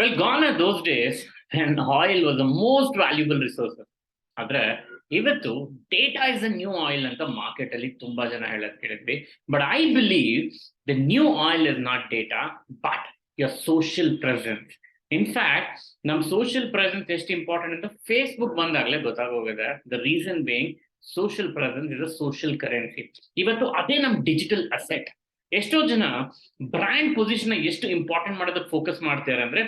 Well, gone are those days when oil was the most valuable resource. ಆದ್ರೆ ಇವತ್ತು data is a new oil ಅಂತ market ಅಲ್ಲಿ ತುಂಬಾ ಜನ ಹೇಳೋದ್ ಕೇಳಿದ್ವಿ. But I believe the new oil is not data but your social presence. In fact ನಮ್ social presence ಎಷ್ಟು ಇಂಪಾರ್ಟೆಂಟ್ ಅಂತ ಫೇಸ್ಬುಕ್ ಬಂದಾಗಲೇ ಗೊತ್ತಾಗೋಗಿದೆ. The reason being social presence is a social currency. ಇವತ್ತು ಅದೇ ನಮ್ ಡಿಜಿಟಲ್ ಅಸೆಟ್. ಎಷ್ಟೋ ಜನ ಬ್ರ್ಯಾಂಡ್ ಪೊಸಿಷನ್ ಎಷ್ಟು ಇಂಪಾರ್ಟೆಂಟ್ ಮಾಡೋದಕ್ಕೆ ಫೋಕಸ್ ಮಾಡ್ತಾರೆ ಅಂದ್ರೆ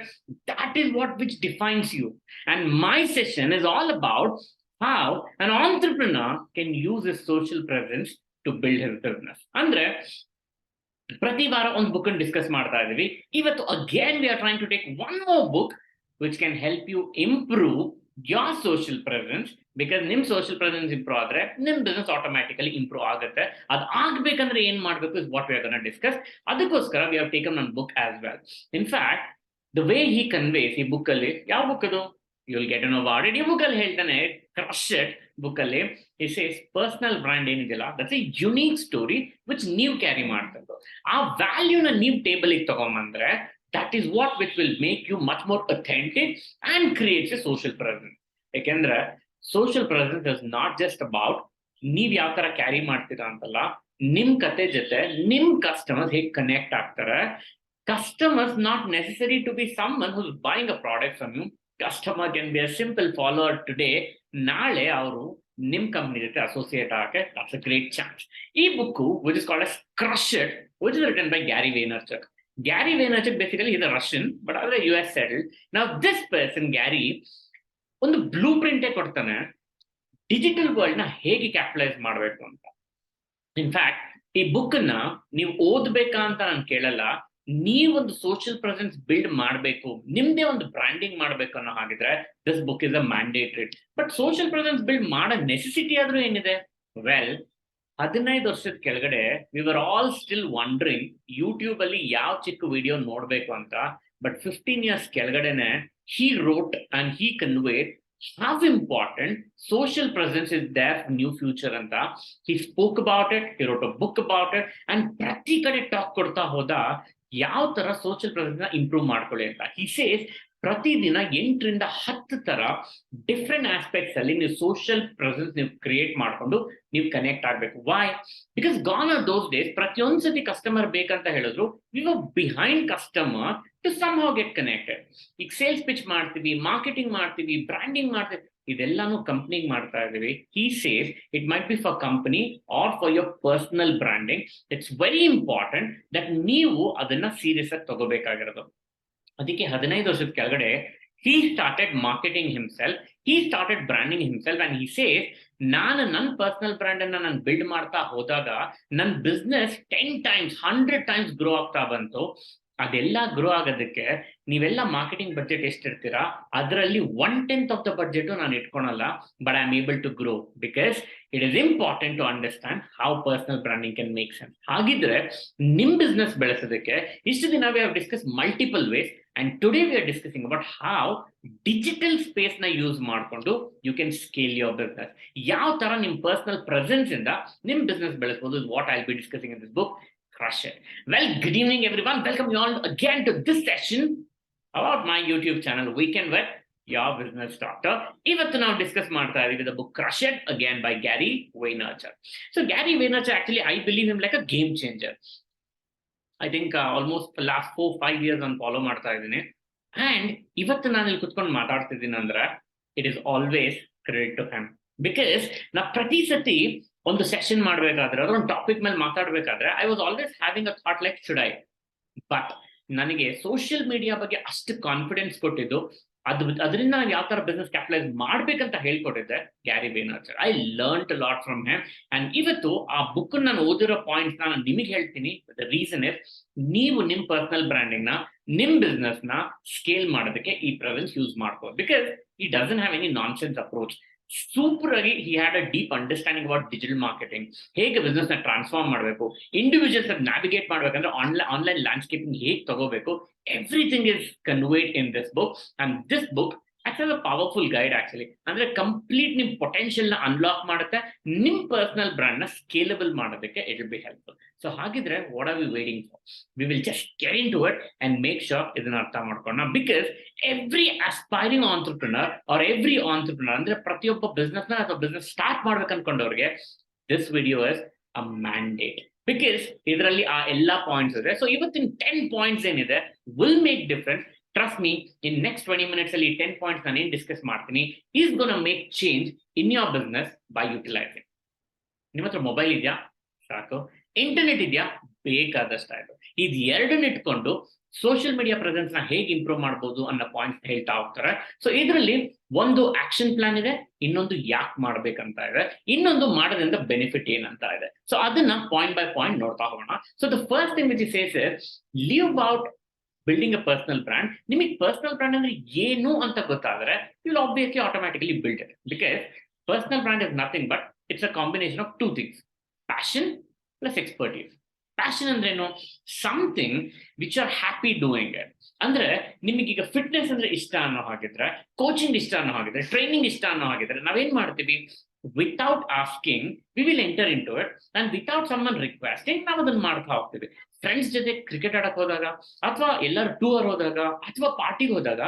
that is what which defines you. And my session is all about how an entrepreneur can use his social presence to build his business. ಅಂದ್ರೆ ಪ್ರತಿ ವಾರ ಒಂದು ಬುಕ್ ಅನ್ನು ಡಿಸ್ಕಸ್ ಮಾಡ್ತಾ ಇದೀವಿ. ಇವತ್ತು again we are trying to take one more book which can help you improve your social presence, because ನಿಮ್ social presence improve ಆದ್ರೆ ನಿಮ್ ಬಿಸ್ನೆಸ್ ಆಟೋಮ್ಯಾಟಿಕಲಿ ಇಂಪ್ರೂವ್ ಆಗುತ್ತೆ. ಅದು ಆಗ್ಬೇಕಂದ್ರೆ ಏನ್ ಮಾಡ್ಬೇಕು is what we are gonna discuss. ಅದಕ್ಕೋಸ್ಕರ we have taken one book as well. In fact the way he conveys ಈ ಬುಕ್ ಅಲ್ಲಿ, ಯಾವ ಬುಕ್ ಅದು you will get an award. ಈ ಬುಕ್ ಅಲ್ಲಿ ಹೇಳ್ತಾನೆ, ಕ್ರಶ್ ಇಟ್ ಬುಕ್ ಅಲ್ಲಿ he says ಪರ್ಸನಲ್ ಬ್ರ್ಯಾಂಡ್ ಏನಿದೆಯಲ್ಲ that's a unique story which ನೀವು ಕ್ಯಾರಿ ಮಾಡ್ತದ್ದು. ಆ ವ್ಯಾಲ್ಯೂನ ನೀವು ಟೇಬಲ್ ಗೆ ತಗೊಂಬಂದ್ರೆ that is what which will make you much more authentic and creates a social presence. ಯಾಕೆಂದ್ರೆ social presence is not just about ನೀವ್ ಯಾವ ತರ ಕ್ಯಾರಿ ಮಾಡ್ತೀರಾ ಅಂತಲ್ಲ, ನಿಮ್ ಕತೆ ಜೊತೆ ನಿಮ್ ಕಸ್ಟಮರ್ಸ್ ಹೇಗೆ ಕನೆಕ್ಟ್ ಆಗ್ತಾರೆ. Customers not necessary to be someone who is buying a product from you. Customer can be a simple follower today. ನಾಳೆ ಅವರು ನಿಮ್ ಕಂಪ್ನಿ ಜೊತೆ ಅಸೋಸಿಯೇಟ್ ಆಗಕ್ಕೆ ದಟ್ಸ್ ಅ ಗ್ರೇಟ್ ಚಾನ್ಸ್. ಈ book which is called as crush it, which is written by Gary Vaynerchuk. Gary Vaynerchuk basically he's a Russian but other US settled. Now this person Gary ಒಂದು blue ಪ್ರಿಂಟೇ ಕೊಡ್ತಾನೆ digital world ನ ಹೇಗೆ capitalise ಮಾಡಬೇಕು ಅಂತ. In fact ಈ book ನ ನೀವು ಓದ್ಬೇಕಾ ಅಂತ ನಾನು ಕೇಳಲ್ಲ. ನೀವೊಂದು ಸೋಷಿಯಲ್ ಪ್ರೆಸೆನ್ಸ್ ಬಿಲ್ಡ್ ಮಾಡಬೇಕು, ನಿಮ್ದೇ ಒಂದು ಬ್ರ್ಯಾಂಡಿಂಗ್ ಮಾಡ್ಬೇಕು ಅನ್ನೋ ಹಾಗಿದ್ರೆ this book is a mandatory. But social presence build ಮಾಡೋ ನೆಸೆಸಿಟಿ ಆದ್ರೂ ಏನಿದೆ? ವೆಲ್, 15 ವರ್ಷದ ಕೆಳಗಡೆ we were all still wandering YouTube ಅಲ್ಲಿ ಯಾವ ಚಿಕ್ಕ ವಿಡಿಯೋ ನೋಡ್ಬೇಕು ಅಂತ. But 15 years ಕೆಳಗಡೆನೆ he wrote and he conveyed how important social presence is there for new future ಅಂತ. He spoke about it, he wrote a book about it, and ಪ್ರತಿ ಕಡೆ talk ಕೊಡ್ತಾ ಹೋದ ಯಾವ ತರ ಸೋಷಿಯಲ್ ಪ್ರೆಸೆನ್ಸ್ ನ ಇಂಪ್ರೂವ್ ಮಾಡ್ಕೊಳ್ಳಿ ಅಂತ. he says ಪ್ರತಿದಿನ 8 ರಿಂದ 10 ತರ ಡಿಫ್ರೆಂಟ್ ಆಸ್ಪೆಕ್ಟ್ಸ್ ಅಲ್ಲಿ ನೀವು ಸೋಷಿಯಲ್ ಪ್ರೆಸೆನ್ಸ್ ನೀವು ಕ್ರಿಯೇಟ್ ಮಾಡ್ಕೊಂಡು ನೀವು ಕನೆಕ್ಟ್ ಆಗ್ಬೇಕು. Why? Because gone are those days ಪ್ರತಿಯೊಂದ್ಸತಿ ಕಸ್ಟಮರ್ ಬೇಕಂತ ಹೇಳಿದ್ರು we were behind customer to somehow get connected. ಈಗ ಸೇಲ್ಸ್ ಪಿಚ್ ಮಾಡ್ತೀವಿ, ಮಾರ್ಕೆಟಿಂಗ್ ಮಾಡ್ತೀವಿ, ಬ್ರ್ಯಾಂಡಿಂಗ್ ಮಾಡ್ತೀವಿ, ಇದೆಲ್ಲಾನು ಕಂಪ್ನಿಗೆ ಮಾಡ್ತಾ ಇದೀವಿ. he says it might be for company or for your personal branding. It's very important that ನೀವು ಅದನ್ನ ಸೀರಿಯಸ್ ಆಗಿ ತಗೋಬೇಕಾಗಿರೋದು. ಅದಕ್ಕೆ 15 ವರ್ಷದ ಕೆಳಗಡೆ he started marketing himself, he started branding himself, and he says ನಾನು ನನ್ನ ಪರ್ಸನಲ್ ಬ್ರ್ಯಾಂಡ್ ಅನ್ನ ನಾನು ಬಿಲ್ಡ್ ಮಾಡ್ತಾ ಹೋದಾಗ ನನ್ನ ಬಿಸ್ನೆಸ್ 10 times 100 times ಗ್ರೋ ಆಗ್ತಾ ಬಂತು. ಅದೆಲ್ಲ ಗ್ರೋ ಆಗೋದಕ್ಕೆ ನೀವೆಲ್ಲ ಮಾರ್ಕೆಟಿಂಗ್ ಬಜೆಟ್ ಎಷ್ಟಿರ್ತೀರಾ ಅದರಲ್ಲಿ 1/10 ಆಫ್ ದ ಬಜೆಟ್ ನಾನು ಇಟ್ಕೊಳಲ್ಲ. But I am able to grow because it is important to understand how personal branding can make sense. ಹಾಗಿದ್ರೆ ನಿಮ್ ಬಿಸ್ನೆಸ್ ಬೆಳೆಸೋದಕ್ಕೆ ಇಷ್ಟು ದಿನ we have discuss multiple ways, and today we are discussing about how digital space na use ಮಾಡ್ಕೊಂಡು you can scale your business. ಯಾವ ತರ ನಿಮ್ personal presence ಇಂದ ನಿಮ್ ಬಿಸ್ನೆಸ್ ಬೆಳೆಸಬಹುದು is what I'll be discussing in this book, Crush It. Well, good evening everyone, welcome you all again to this session about my YouTube channel Weekend with Your Business Doctor. ಇವತ್ತು ನಾವು discuss ಮಾಡ್ತಾ ಇದೀವಿ the book Crush It again by Gary Vaynerchuk. So Gary Vaynerchuk, actually I believe him like a game changer. I think almost last 4-5 years ನಾನು follow ಮಾಡ್ತಾ ಇದ್ದೀನಿ. And ಇವತ್ತು ನಾನು ಇಲ್ಲಿ ಕುತ್ಕೊಂಡು ಮಾತಾಡ್ತಿದ್ದೀನಿ ಅಂದ್ರೆ it is always credit to him. Because ನಾ ಪ್ರತಿ ಸತಿ ಒಂದು ಸೆಷನ್ ಮಾಡ್ಬೇಕಾದ್ರೆ ಅದರ ಒಂದು ಟಾಪಿಕ್ ಮೇಲೆ ಮಾತಾಡ್ಬೇಕಾದ್ರೆ I was always having a thought like should I. But ನನಗೆ ಸೋಷಿಯಲ್ ಮೀಡಿಯಾ ಬಗ್ಗೆ ಅಷ್ಟು ಕಾನ್ಫಿಡೆನ್ಸ್ ಕೊಟ್ಟಿದ್ದು, ಅದರಿಂದ ನಾನು ಯಾವ ತರ ಬಿಸ್ನೆಸ್ ಕ್ಯಾಪಿಟಲೈಸ್ ಮಾಡ್ಬೇಕಂತ ಹೇಳ್ಕೊಟ್ಟಿದ್ದೆ Gary Vaynerchuk. I learn a lot from him. And ಇವತ್ತು ಆ ಬುಕ್ ನಾನು ಓದಿರೋ ಪಾಯಿಂಟ್ಸ್ ನಾನು ನಿಮಗೆ ಹೇಳ್ತೀನಿ. ದ ರೀಸನ್ ಇಸ್ ನೀವು ನಿಮ್ ಪರ್ಸನಲ್ ಬ್ರ್ಯಾಂಡಿಂಗ್ ನ ನಿಮ್ ಬಿಸ್ನೆಸ್ ನ ಸ್ಕೇಲ್ ಮಾಡೋದಕ್ಕೆ ಈ ಪ್ರೆಸೆನ್ಸ್ ಯೂಸ್ ಮಾಡ್ಬೋದು. Because he doesn't have any nonsense approach. Super ಆಗಿ he had a deep understanding about digital marketing, ಹೇಗೆ ಬಿಸ್ನೆಸ್ ನ ಟ್ರಾನ್ಸ್ಫಾರ್ಮ್ ಮಾಡಬೇಕು, ಇಂಡಿವಿಜುವಲ್ಸ್ ನ್ಯಾವಿಗೇಟ್ ಮಾಡ್ಬೇಕಂದ್ರೆ ಆನ್ಲೈನ್ ಲ್ಯಾಂಡ್ಸ್ಕೇಪಿಂಗ್ ಹೇಗೆ ತಗೋಬೇಕು. Everything is conveyed in this book, and this book act as a powerful guide actually. ಅಂದ್ರೆ complete ನಿಮ್ potential ನ unlock ಮಾಡುತ್ತೆ, ನಿಮ್ ಪರ್ಸನಲ್ ಬ್ರಾಂಡ್ ನ ಸ್ಕೇಲಬಲ್ ಮಾಡೋದಕ್ಕೆ it will be helpful. So ಹಾಗಿದ್ರೆ what are we waiting for? We will just get in to it and make sure ಇದನ್ನ ಅರ್ಥ ಮಾಡ್ಕೊಂಡ. Because every aspiring entrepreneur or every entrepreneur, ಅಂದ್ರೆ ಪ್ರತಿಯೊಬ್ಬ ಬಿಸ್ನೆಸ್ ನ ಅಥವಾ ಬಿಸ್ನೆಸ್ ಸ್ಟಾರ್ಟ್ ಮಾಡ್ಬೇಕು ಅನ್ಕೊಂಡವ್ರಿಗೆ this video is a mandate. Because ಇದರಲ್ಲಿ ಆ ಎಲ್ಲಾ ಪಾಯಿಂಟ್ಸ್ ಇದೆ. ಸೊ ಇವತ್ತಿನ 10 ಪಾಯಿಂಟ್ಸ್ ಏನಿದೆ will make difference. Trust me, in next 20 minutes ಅಲ್ಲಿ 10 ಪಾಯಿಂಟ್ಸ್ ನಾನು ಏನ್ ಡಿಸ್ಕಸ್ ಮಾಡ್ತೀನಿ is gonna make change in your business by utilising. ನಿಮ್ಮ ಹತ್ರ ಮೊಬೈಲ್ ಇದೆಯಾ? ಸಾಕು. ಇಂಟರ್ನೆಟ್ ಇದೆಯಾ? ಬೇಕಾದಷ್ಟಾಯ್ತು. ಇದು ಎರಡನ್ನ ಇಟ್ಕೊಂಡು ಸೋಷಿಯಲ್ ಮೀಡಿಯಾ ಪ್ರೆಸೆನ್ಸ್ ನ ಹೇಗೆ ಇಂಪ್ರೂವ್ ಮಾಡಬಹುದು ಅನ್ನೋ ಪಾಯಿಂಟ್ಸ್ ಹೇಳ್ತಾ ಹೋಗ್ತಾರೆ. ಸೊ ಇದರಲ್ಲಿ ಒಂದು ಆಕ್ಷನ್ ಪ್ಲಾನ್ ಇದೆ, ಇನ್ನೊಂದು ಯಾಕೆ ಮಾಡ್ಬೇಕಂತ ಇದೆ, ಇನ್ನೊಂದು ಮಾಡೋದ್ರಿಂದ ಬೆನಿಫಿಟ್ ಏನಂತ ಇದೆ. ಸೊ ಅದನ್ನ ಪಾಯಿಂಟ್ ಬೈ ಪಾಯಿಂಟ್ ನೋಡ್ತಾ ಹೋಗೋಣ. So the first thing which is says is leave out building a personal brand. ನಿಮಗೆ ಪರ್ಸನಲ್ ಬ್ರಾಂಡ್ ಅಂದ್ರೆ ಏನು ಅಂತ ಗೊತ್ತಾದ್ರೆ you will obviously automatically build it. Because personal brand is nothing but it's a combination of two things, passion plus expertise. Passion ಅಂದ್ರೇನು? Something which are happy doing it. ಅಂದ್ರೆ ನಿಮಗೀಗ fitness ಅಂದ್ರೆ ಇಷ್ಟ ಅನ್ನೋ ಹಾಗಿದ್ರೆ, ಕೋಚಿಂಗ್ ಇಷ್ಟ ಅನ್ನೋ ಹಾಗಿದ್ರೆ, ಟ್ರೈನಿಂಗ್ ಇಷ್ಟ ಅನ್ನೋ ಹಾಗಿದ್ರೆ ನಾವೇನ್ ಮಾಡ್ತೀವಿ? Without asking we will enter in to it and without someone requesting ನಾವು ಅದನ್ನ ಮಾಡ್ತಾ ಹೋಗ್ತೀವಿ. ಫ್ರೆಂಡ್ಸ್ ಜೊತೆ ಕ್ರಿಕೆಟ್ ಆಡಕ್ ಹೋದಾಗ, ಅಥವಾ ಎಲ್ಲರೂ ಟೂರ್ ಹೋದಾಗ, ಅಥವಾ ಪಾರ್ಟಿಗೆ ಹೋದಾಗ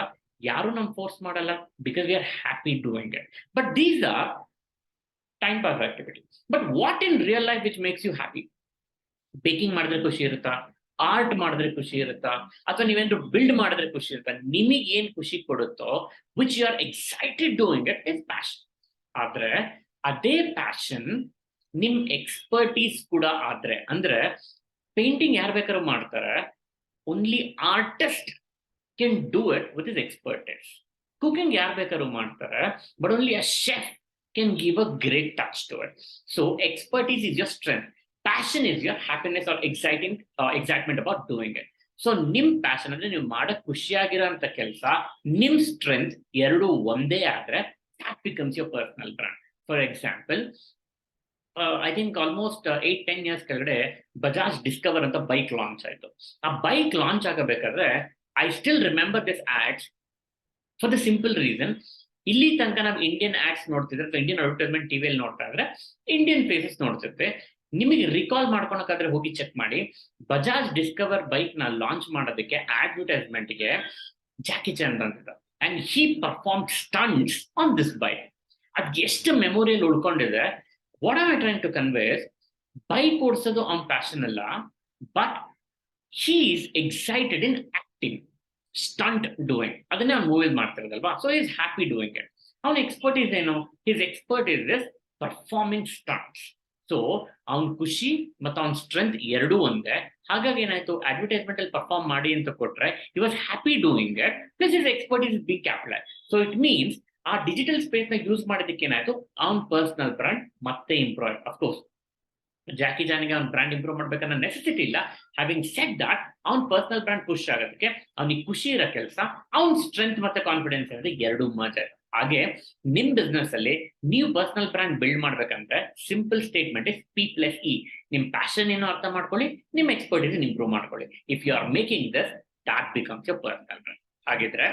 ಯಾರು ನಮ್ ಫೋರ್ಸ್ ಮಾಡಲ್ಲ, because we are happy doing it. But these are time pass activity. But what in real life which makes you happy? Baking ಮಾಡಿದ್ರೆ ಖುಷಿ ಇರುತ್ತಾ? ಆರ್ಟ್ ಮಾಡಿದ್ರೆ ಖುಷಿ ಇರುತ್ತಾ? ಅಥವಾ ನೀವೇನಾದ್ರು ಬಿಲ್ಡ್ ಮಾಡಿದ್ರೆ ಖುಷಿ ಇರುತ್ತಾ? ನಿಮಗೆ ಏನ್ ಖುಷಿ ಕೊಡುತ್ತೋ which you are excited doing it is passion. ಆದ್ರೆ ಅದೇ ಪ್ಯಾಷನ್ ನಿಮ್ ಎಕ್ಸ್ಪರ್ಟೀಸ್ ಕೂಡ ಆದ್ರೆ, ಅಂದ್ರೆ ಪೇಂಟಿಂಗ್ ಯಾರು ಬೇಕಾದ್ರೂ ಮಾಡ್ತಾರೆ, only artist can do it with his expertise. Cooking ಯಾರು ಬೇಕಾದ್ರೂ ಮಾಡ್ತಾರೆ, but only a chef can give a great touch to it. So expertise is your strength, passion is your happiness or excitement about doing it. So ನಿಮ್ passion ಅಂದ್ರೆ ನೀವು ಮಾಡಕ್ ಖುಷಿಯಾಗಿರೋಂಥ ಕೆಲಸ, ನಿಮ್ strength ಎರಡು ಒಂದೇ ಆದ್ರೆ that becomes your personal brand. For example, I think almost 8-10 years ಕೆಳಗಡೆ ಬಜಾಜ್ ಡಿಸ್ಕವರ್ ಅಂತ ಬೈಕ್ ಲಾಂಚ್ ಆಯ್ತು. ಆ ಬೈಕ್ ಲಾಂಚ್ ಆಗಬೇಕಾದ್ರೆ I still remember this ads for the simple reason, ಇಲ್ಲಿ ತನಕ ನಾವು ಇಂಡಿಯನ್ ಆಡ್ಸ್ ನೋಡ್ತಿದ್ರೆ, ಇಂಡಿಯನ್ ಅಡ್ವರ್ಟೈಸ್ಮೆಂಟ್ ಟಿವಿಯಲ್ಲಿ ನೋಡ್ತಾ ಇದ್ರೆ ಇಂಡಿಯನ್ ಫೇಸಸ್ ನೋಡ್ತಿರ್ತೆ. ನಿಮಗೆ ರಿಕಾಲ್ ಮಾಡ್ಕೊಳಕಾದ್ರೆ ಹೋಗಿ ಚೆಕ್ ಮಾಡಿ, ಬಜಾಜ್ ಡಿಸ್ಕವರ್ ಬೈಕ್ ನ ಲಾಂಚ್ ಮಾಡೋದಕ್ಕೆ ಅಡ್ವರ್ಟೈಸ್ಮೆಂಟ್ಗೆ ಜಾಕಿ ಚಾನ್ ಬಂದಿದ್ದ and he perform stunts on this bike. ಅದ್ ಎಷ್ಟು ಮೆಮೊರಿಯಲ್ಲಿ ಉಳ್ಕೊಂಡಿದೆ. What are I trying to convey? Bike ಓಡಿಸೋದು ಅವ್ನ ಪ್ಯಾಷನ್ ಅಲ್ಲ, but he is excited in acting, stunt doing. ಅದನ್ನೇ ಅವ್ನು ಮೂವೀಸ್ ಮಾಡ್ತಿರೋದಲ್ವಾ. So is happy doing it. ಅವನ ಎಕ್ಸ್ಪರ್ಟೀಸ್ ಏನು? His expertise is performing stunts. So ಅವ್ನ ಖುಷಿ ಮತ್ತು ಅವ್ನ ಸ್ಟ್ರೆಂತ್ ಎರಡೂ ಒಂದೇ. ಹಾಗಾಗಿ ಏನಾಯ್ತು, ಅಡ್ವರ್ಟೈಸ್ಮೆಂಟ್ ಅಲ್ಲಿ ಪರ್ಫಾರ್ಮ್ ಮಾಡಿ ಅಂತ ಕೊಟ್ರೆ he was happy doing it, plus his expertise is being capitalized. So it means ಆ ಡಿಜಿಟಲ್ ಸ್ಪೇಸ್ ನ ಯೂಸ್ ಮಾಡೋದಕ್ಕೆ ಏನಾಯ್ತು, ಅವ್ನ ಪರ್ಸನಲ್ ಬ್ರಾಂಡ್ ಮತ್ತೆ ಇಂಪ್ರೂವ್. ಅಫ್ಕೋರ್ಸ್ ಜಾಕಿ ಜಾನಿಗೆ ಅವ್ನ ಬ್ರಾಂಡ್ ಇಂಪ್ರೂವ್ ಮಾಡ್ಬೇಕನ್ನೋ ನೆಸೆಸಿಟಿ ಇಲ್ಲ. ಹ್ಯಾವಿಂಗ್ ಸೆಡ್ ದಟ್, ಅವ್ನ ಪರ್ಸನಲ್ ಬ್ರಾಂಡ್ ಪುಷ್ ಆಗೋದಕ್ಕೆ ಅವ್ನಿಗೆ ಖುಷಿ ಇರೋ ಕೆಲಸ, ಅವ್ನ ಸ್ಟ್ರೆಂತ್ ಮತ್ತೆ ಕಾನ್ಫಿಡೆನ್ಸ್ ಅಂದ್ರೆ ಎರಡು ಮಜಾ. ಹಾಗೆ ನಿಮ್ ಬಿಸ್ನೆಸ್ ಅಲ್ಲಿ ನೀವು ಪರ್ಸನಲ್ ಬ್ರಾಂಡ್ ಬಿಲ್ಡ್ ಮಾಡ್ಬೇಕಂದ್ರೆ ಸಿಂಪಲ್ ಸ್ಟೇಟ್ಮೆಂಟ್ ಇಸ್ P+E. ನಿಮ್ ಪ್ಯಾಷನ್ ಏನೋ ಅರ್ಥ ಮಾಡ್ಕೊಳ್ಳಿ, ನಿಮ್ ಎಕ್ಸ್ಪರ್ಟೀಸ್ ಇಂಪ್ರೂವ್ ಮಾಡ್ಕೊಳ್ಳಿ. If you are making this, that becomes your personal brand. ಹಾಗಿದ್ರೆ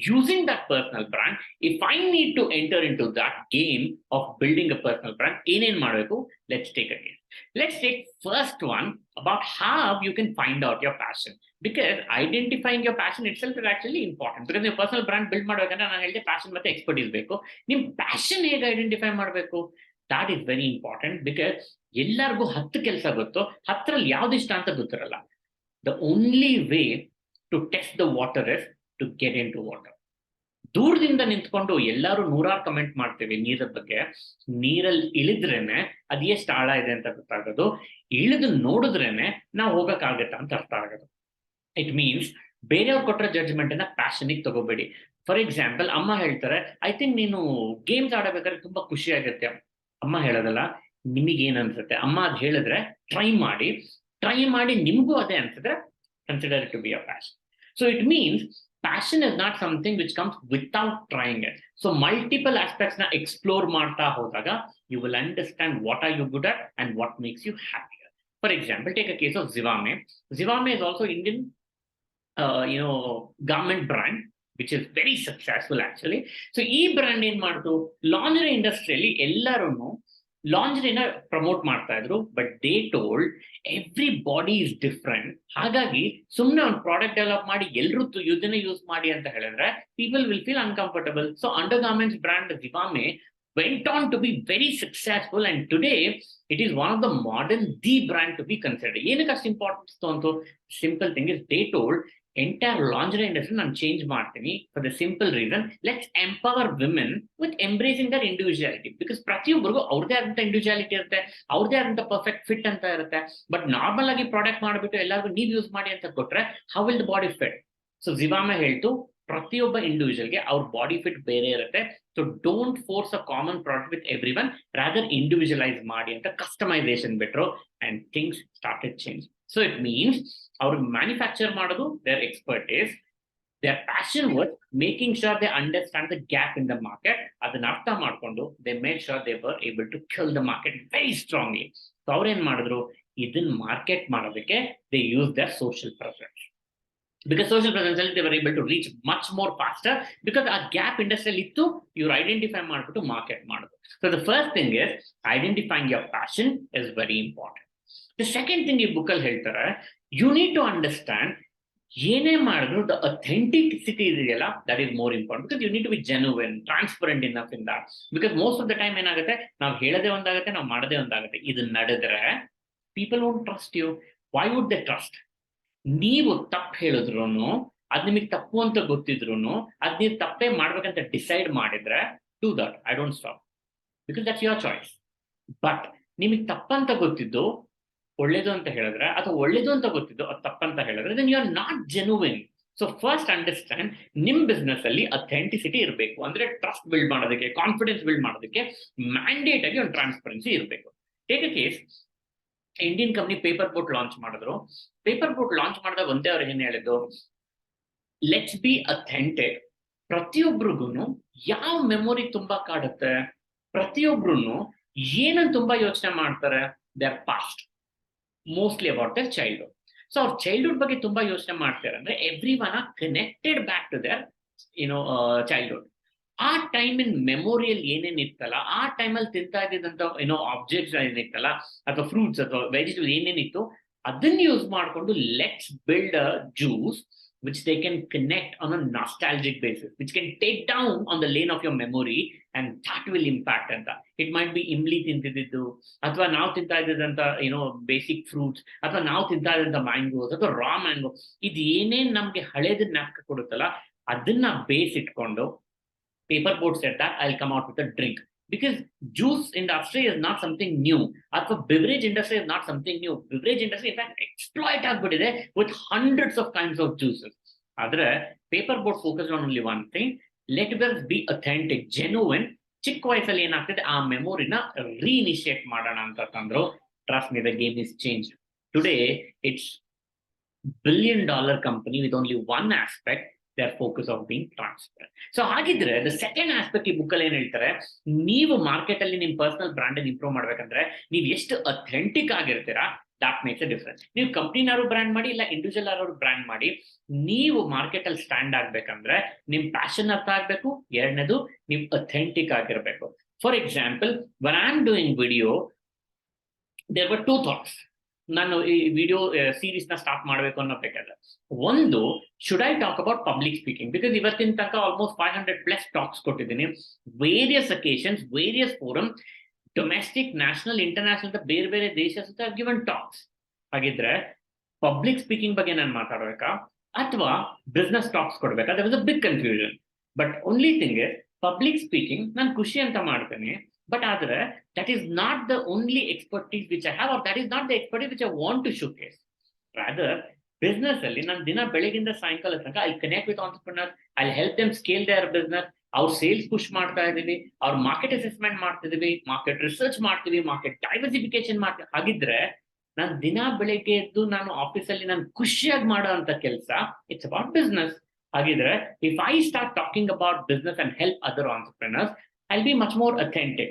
using that personal brand, if I need to enter into that game of building a personal brand, ಏನೇನ್ ಮಾಡಬೇಕು? Let's take a case. Let's take first one about how you can find out your passion, because identifying your passion itself is actually important. Because ನೀವು personal brand build ಮಾಡ್ಬೇಕಂದ್ರೆ ನಾನು ಹೇಳಿದೆ passion ಮತ್ತೆ expertise ಬೇಕು. ನಿಮ್ passion ಹೇಗೆ identify ಮಾಡಬೇಕು? that is very important, because ಎಲ್ಲರಿಗೂ 10 ಕೆಲಸ ಗೊತ್ತು, 10ರಲ್ಲಿ ಯಾವ್ದು ಇಷ್ಟ ಅಂತ ಗೊತ್ತಿರಲ್ಲ. The only way to test the water is to get into water. ದೂರದಿಂದ ನಿಂತ್ಕೊಂಡು ಎಲ್ಲರೂ 100 ಕಮೆಂಟ್ ಮಾಡ್ತೇವೆ ನೀರದ ಬಗ್ಗೆ, ನೀರಲ್ಲಿ ಇಳಿದ್ರೇನೆ ಅದ್ ಎಷ್ಟು ಆಳ ಇದೆ ಅಂತ ಗೊತ್ತಾಗೋದು, ಇಳಿದು ನೋಡಿದ್ರೇನೆ ನಾವು ಹೋಗಕ್ಕಾಗತ್ತಾ ಅಂತ ಅರ್ಥ ಆಗೋದು. ಇಟ್ ಮೀನ್ಸ್ ಬೇರೆಯವ್ರು ಕೊಟ್ಟರೆ ಜಡ್ಜ್ಮೆಂಟ್ ಅನ್ನ ಪ್ಯಾಷನಿಗೆ ತಗೋಬೇಡಿ. ಫಾರ್ ಎಕ್ಸಾಂಪಲ್, ಅಮ್ಮ ಹೇಳ್ತಾರೆ, ಐ ಥಿಂಕ್ ನೀನು ಗೇಮ್ಸ್ ಆಡಬೇಕಾದ್ರೆ ತುಂಬಾ ಖುಷಿ ಆಗುತ್ತೆ. ಅಮ್ಮ ಹೇಳೋದಲ್ಲ, ನಿಮಗೇನ್ ಅನ್ಸುತ್ತೆ? ಅಮ್ಮ ಅದ್ ಹೇಳಿದ್ರೆ ಟ್ರೈ ಮಾಡಿ ನಿಮಗೂ ಅದೇ ಅನ್ಸಿದ್ರೆ consider it to be a passion. So it means passion is not something which comes without trying it. So multiple aspects na explore ಮಾಡ್ತಾ ಹೋದಾಗ you will understand what are you good at and what makes you happier. For example, take a case of Zivame. Zivame is also Indian garment brand, which is very successful actually. So ಈ brand ಏನ್ ಮಾಡ್ತು, ಲಾಂಜರಿ ಇಂಡಸ್ಟ್ರಿಯಲ್ಲಿ ಎಲ್ಲರೂ ಲಾಂಜರಿನ promote ಮಾಡ್ತಾ ಇದ್ರು, but they told every body is different. ಹಾಗಾಗಿ ಸುಮ್ಮನೆ ಒಂದು ಪ್ರಾಡಕ್ಟ್ ಡೆವಲಪ್ ಮಾಡಿ ಎಲ್ಲರೂ ಇದನ್ನೇ ಯೂಸ್ ಮಾಡಿ ಅಂತ ಹೇಳಿದ್ರೆ people will feel uncomfortable. So under garments brand Zivame went on to be very successful, and today it is one of the modern the brand to be considered. ಏನಕ್ಕೆ ಅಷ್ಟು importance ಅಂತ simple thing is they told entire lingerie industry ನಾನು change ಮಾಡ್ತೀನಿ for the simple reason, let's empower women with embracing their individuality. Because ಪ್ರತಿಯೊಬ್ಬರಿಗೂ ಅವ್ರದೇ ಆದಂತ individuality ಇರುತ್ತೆ, ಅವ್ರದೇ ಆದಂತ ಪರ್ಫೆಕ್ಟ್ ಫಿಟ್ ಅಂತ ಇರುತ್ತೆ. ಬಟ್ ನಾರ್ಮಲ್ ಆಗಿ ಪ್ರಾಡಕ್ಟ್ ಮಾಡಿಬಿಟ್ಟು ಎಲ್ಲರಿಗೂ ನೀವು ಯೂಸ್ ಮಾಡಿ ಅಂತ ಕೊಟ್ರೆ how will the body fit? So Zivame ಹೇಳ್ತು ಪ್ರತಿಯೊಬ್ಬ ಇಂಡಿವಿಜುವಲ್ಗೆ ಅವ್ರ ಬಾಡಿ ಫಿಟ್ ಬೇರೆ ಇರುತ್ತೆ. So don't force a common product with every one, rather individualise ಮಾಡಿ ಅಂತ ಕಸ್ಟಮೈಸೇಷನ್ ಬಿಟ್ರು, and things started change. So it means ಅವ್ರು ಮ್ಯಾನುಫ್ಯಾಕ್ಚರ್ ಮಾಡೋದು their expertise, their passion was making sure they understand the gap in the market. ಅದನ್ನ ಅರ್ಥ ಮಾಡ್ಕೊಂಡು they made sure they were able to kill the market very strongly. So ಅವ್ರು ಏನ್ ಮಾಡಿದ್ರು, ಇದನ್ನ market ಮಾಡೋದಕ್ಕೆ they used their social presence. Because social presence they were able to reach much more faster, because a gap industry ittu you identify ಮಾಡ್ಬಿಟ್ಟು market ಮಾಡೋದು. So the first thing is identifying your passion is very important. The second thing ಈ book ಅಲ್ಲಿ ಹೇಳ್ತಾರೆ, you need to understand ಏನೇ ಮಾಡಿದ್ರು the authenticity ಇದೆಯಲ್ಲ that is more important, because you need to be genuine, transparent enough in that. Because most of the time ಏನಾಗುತ್ತೆ, ನಾವು ಹೇಳೋದೇ ಒಂದಾಗುತ್ತೆ, ನಾವು ಮಾಡೋದೇ ಒಂದಾಗುತ್ತೆ. ಇದು ನಡೆದ್ರೆ people won't trust you. Why would they trust? ನೀವು ತಪ್ಪು ಹೇಳಿದ್ರು, ಅದ್ ನಿಮಗೆ ತಪ್ಪು ಅಂತ ಗೊತ್ತಿದ್ರು, ಅದ್ ನೀವು ತಪ್ಪೇ ಮಾಡ್ಬೇಕಂತ ಡಿಸೈಡ್ ಮಾಡಿದ್ರೆ do that, I don't stop, because that's your choice. But ನಿಮಗೆ ತಪ್ಪಂತ ಗೊತ್ತಿದ್ದು ಒಳ್ಳೇದು ಅಂತ ಹೇಳಿದ್ರೆ, ಅಥವಾ ಒಳ್ಳೇದು ಅಂತ ಗೊತ್ತಿದ್ದು ಅದು ತಪ್ಪಂತ ಹೇಳಿದ್ರೆ, then you are not genuine. So first understand, ನಿಮ್ ಬಿಸ್ನೆಸ್ ಅಲ್ಲಿ ಅಥೆಂಟಿಸಿಟಿ ಇರಬೇಕು. ಅಂದ್ರೆ ಟ್ರಸ್ಟ್ ಬಿಲ್ಡ್ ಮಾಡೋದಕ್ಕೆ, ಕಾನ್ಫಿಡೆನ್ಸ್ ಬಿಲ್ಡ್ ಮಾಡೋದಕ್ಕೆ ಮ್ಯಾಂಡೇಟ್ ಆಗಿ ಒಂದು ಟ್ರಾನ್ಸ್ಪರೆನ್ಸಿ ಇರಬೇಕು. Take a case, Indian company paper boat launch ಮಾಡಿದ್ರು. ಪೇಪರ್ ಬೋಟ್ ಲಾಂಚ್ ಮಾಡಿದಾಗ ಒಂದೇ ಅವ್ರು ಏನ್ ಹೇಳಿದ್ದು, ಲೆಟ್ಸ್ ಬಿ ಅಥೆಂಟಿಕ್. ಪ್ರತಿಯೊಬ್ರಿಗೂ ಯಾವ ಮೆಮೊರಿ ತುಂಬಾ ಕಾಡುತ್ತೆ, ಪ್ರತಿಯೊಬ್ರು ಏನನ್ನು ತುಂಬಾ ಯೋಚನೆ ಮಾಡ್ತಾರೆ, their past, mostly about their childhood. So ಅವ್ರ ಚೈಲ್ಡ್ಹುಡ್ ಬಗ್ಗೆ ತುಂಬಾ ಯೋಚನೆ ಮಾಡ್ತಾರೆ. ಅಂದ್ರೆ everyone are connected back to their childhood. ಆ ಟೈಮ್ ಇನ್ ಮೆಮೊರಿಯಲ್ಲಿ ಏನೇನಿತ್ತಲ್ಲ, ಆ ಟೈಮಲ್ಲಿ ತಿಂತಾ ಇದ್ದಂತ ಆಬ್ಜೆಕ್ಟ್ಸ್ ಏನಿತ್ತಲ್ಲ, ಅಥವಾ ಫ್ರೂಟ್ಸ್ ಅಥವಾ ವೆಜಿಟೇಬಲ್ ಏನೇನಿತ್ತು, ಅದನ್ನ ಯೂಸ್ ಮಾಡಿಕೊಂಡು let's build a juice which they can connect on a nostalgic basis, which can take down on the lane of your memory, and that will impact ಅಂತ. It might be imli ತಿಂತಿದ್ದು, ಅಥವಾ ನಾವು ತಿಂತಾ ಇದ್ದಂತ basic fruits, ಅಥವಾ ನಾವು ತಿಂತಾ ಇದ್ದಂತ mangoes ಅಥವಾ ರಾ ಮ್ಯಾಂಗೋ, ಇದು ಏನೇನ್ ನಮ್ಗೆ ಹಳೇದನ್ನ ಜ್ಞಾಪಕ ಕೊಡುತ್ತಲ್ಲ, ಅದನ್ನ ಬೇಸ್ ಇಟ್ಕೊಂಡು paper boat said that I'll come out with a drink. Because juice industry is not something new, ಅಥವಾ beverage industry is not something new. Beverage industry in fact exploit ಆಗ್ಬಿಟ್ಟಿದೆ with hundreds of kinds of juices. ಆದ್ರೆ paper boat focused on only one thing, let us be authentic, genuine. ಚಿಕ್ಕ ವಯಸ್ಸಲ್ಲಿ ಏನಾಗ್ತದೆ, ಆ ಮೆಮೊರಿನ ರೀಇನಿಶಿಯೇಟ್ ಮಾಡೋಣ ಅಂತ ತಂದ್ರು. Trust me, the game is changed. Today it's $1 billion company with only one aspect, their focus of being transparent. So ಹಾಗಿದ್ರೆ the second aspect ಈ book ಅಲ್ಲಿ ಏನ್ ಹೇಳ್ತಾರೆ, ನೀವು ಮಾರ್ಕೆಟ್ ಅಲ್ಲಿ ನಿಮ್ ಪರ್ಸನಲ್ ಬ್ರಾಂಡ್ ಅನ್ನು ಇಂಪ್ರೂವ್ ಮಾಡ್ಬೇಕಂದ್ರೆ ನೀವು ಎಷ್ಟು ಅಥೆಂಟಿಕ್ ಆಗಿರ್ತೀರಾ, ದಾಟ್ ಮೇಕ್ಸ್ ಎ ಡಿಫರೆನ್ಸ್. ನೀವು ಕಂಪ್ನಿನಾರು ಬ್ರ್ಯಾಂಡ್ ಮಾಡಿ, ಇಲ್ಲ ಇಂಡಿವಿಜುವಲ್ ಆರು ಬ್ರ್ಯಾಂಡ್ ಮಾಡಿ, ನೀವು ಮಾರ್ಕೆಟ್ ಅಲ್ಲಿ ಸ್ಟ್ಯಾಂಡ್ ಆಗ್ಬೇಕಂದ್ರೆ ನಿಮ್ ಪ್ಯಾಷನ್ ಅರ್ಥ ಆಗ್ಬೇಕು. ಎರಡನೇದು, ನೀವು ಅಥೆಂಟಿಕ್ ಆಗಿರ್ಬೇಕು. For example, when I am doing video, there were two thoughts. ನಾನು ಈ ವಿಡಿಯೋ ಸೀರೀಸ್ ನ ಸ್ಟಾರ್ಟ್ ಮಾಡ್ಬೇಕು ಅನ್ನೋಬೇಕಾದ್ರೆ, ಒಂದು, should I talk about public speaking? Because ಇವತ್ತಿನ ತನಕ ಆಲ್ಮೋಸ್ಟ್ 500+ ಟಾಕ್ಸ್ ಕೊಟ್ಟಿದ್ದೀನಿ, various occasions, various forum, domestic, national, international ಅಂತ ಬೇರೆ ಬೇರೆ ದೇಶ ಸುತ್ತ ಗಿವನ್ ಟಾಕ್ಸ್. ಹಾಗಿದ್ರೆ ಪಬ್ಲಿಕ್ ಸ್ಪೀಕಿಂಗ್ ಬಗ್ಗೆ ನಾನು ಮಾತಾಡ್ಬೇಕಾ, ಅಥವಾ ಬಿಸ್ನೆಸ್ ಟಾಕ್ಸ್ ಕೊಡ್ಬೇಕಾ? There was a big confusion. But only thing is, public speaking ನಾನು ಖುಷಿ ಅಂತ ಮಾಡ್ತೇನೆ, ಬಟ್ ಆದ್ರೆ that is not the only expertise which I have, or that is not the expertise which I want to showcase. Rather, business ಅಲ್ಲಿ ನಾನು ದಿನ ಬೆಳಗಿಂದ ಸಾಯಂಕಾಲ ತನಕ I'll connect with entrepreneurs, I'll help them scale their business. ಅವ್ರ sales push ಮಾಡ್ತಾ ಇದೀವಿ, ಅವ್ರ ಮಾರ್ಕೆಟ್ ಅಸೆಸ್ಮೆಂಟ್ ಮಾಡ್ತಿದೀವಿ, ಮಾರ್ಕೆಟ್ ರಿಸರ್ಚ್ ಮಾಡ್ತೀವಿ, ಮಾರ್ಕೆಟ್ ಡೈವರ್ಸಿಫಿಕೇಶನ್ ಮಾಡ್ತೀವಿ. ಹಾಗಿದ್ರೆ ನಾನು ದಿನ ಬೆಳಗ್ಗೆ ಎದ್ದು ನಾನು ಆಫೀಸಲ್ಲಿ ನಾನು ಖುಷಿಯಾಗಿ ಮಾಡೋ ಅಂತ ಕೆಲಸ, ಇಟ್ಸ್ ಅಬೌಟ್ ಬಿಸ್ನೆಸ್. ಹಾಗಿದ್ರೆ if I start talking about business and help other entrepreneurs, I'll be much more authentic.